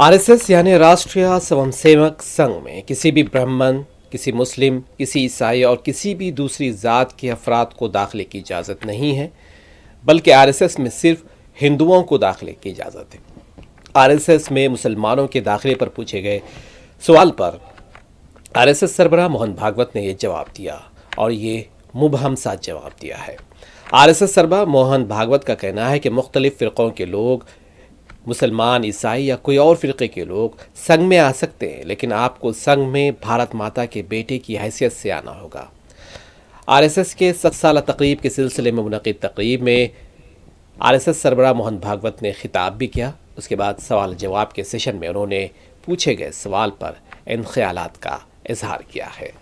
RSS यानी राष्ट्रीय स्वयंसेवक संघ में किसी भी ब्राह्मण, किसी मुस्लिम, किसी ईसाई और किसी भी दूसरी जात के अफराद को दाखिले की इजाज़त नहीं है, बल्कि आरएसएस में सिर्फ हिंदुओं को दाखिले की इजाज़त है। आरएसएस में मुसलमानों के दाखिले पर पूछे गए सवाल पर आरएसएस सरबराह मोहन भागवत ने यह जवाब दिया और ये मुबहम सा जवाब दिया है। आरएसएस सरबराह मोहन भागवत का कहना है कि मुख्तलिफ फ़िरक़ों के लोग, मुसलमान, ईसाई या कोई और फ़िरक़े के लोग संघ में आ सकते हैं, लेकिन आपको संघ में भारत माता के बेटे की हैसियत से आना होगा। आरएसएस के 7 साला तकरीब के सिलसिले में मुनक़िद तकरीब में आरएसएस सरबराह मोहन भागवत ने खिताब भी किया। उसके बाद सवाल जवाब के सेशन में उन्होंने पूछे गए सवाल पर इन ख्यालात का इजहार किया है।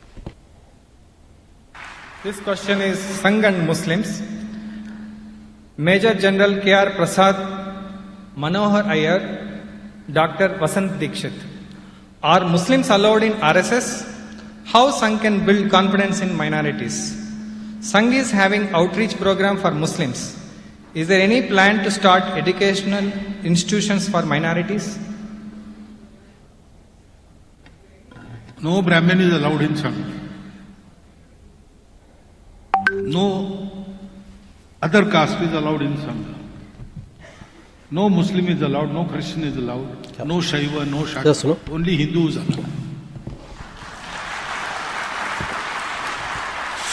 This question is Sangh and Muslims. Major General K.R. Prasad, Manohar Iyer, Dr. Vasant Dikshit. Are Muslims allowed in RSS? How Sangh can build confidence in minorities? Sangh is having outreach program for Muslims. Is there any plan to start educational institutions for minorities? No Brahmin is allowed in Sangh. No other caste is allowed in Sangh. No Muslim is allowed, no Christian is allowed, no Shaiva, no Shakta, only Hindus allowed.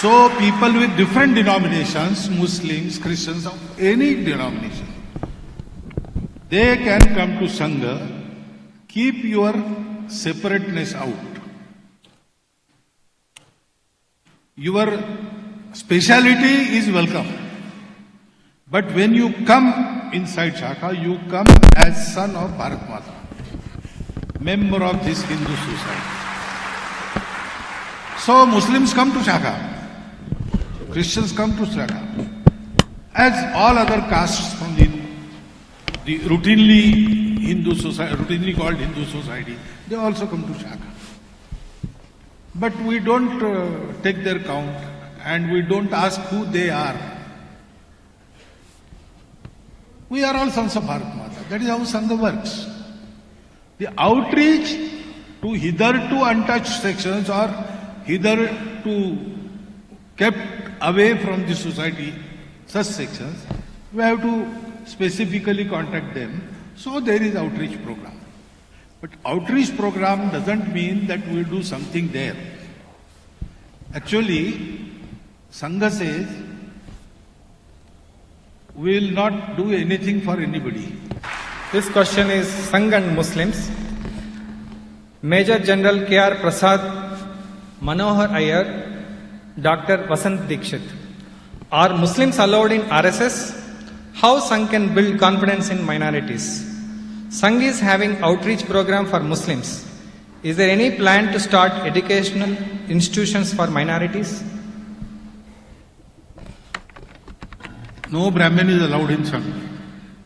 So people with different denominations, Muslims, Christians, of any denomination, they can come to Sangha. Keep your separateness out. Your speciality is welcome. But when you come inside Shaka, you come as son of Bharat Mata, member of this Hindu society. So Muslims come to Shaka, Christians come to Shaka, as all other castes from the routinely Hindu society, routinely called Hindu society, they also come to Shaka. But we don't take their count and we don't ask who they are. We are all sons of Bharat Mata. That is how Sangha works. The outreach to hitherto untouched sections or hitherto kept away from the society, such sections, we have to specifically contact them. So there is outreach program. But outreach program doesn't mean that we will do something there. Actually, Sangha says, we will not do anything for anybody. This question is Sangh and Muslims. Major General K.R. Prasad, Manohar Iyer, Dr. Vasant Dikshit. Are Muslims allowed in RSS? How Sangh can build confidence in minorities? Sangh is having outreach program for Muslims. Is there any plan to start educational institutions for minorities? No Brahmin is allowed in Sangh.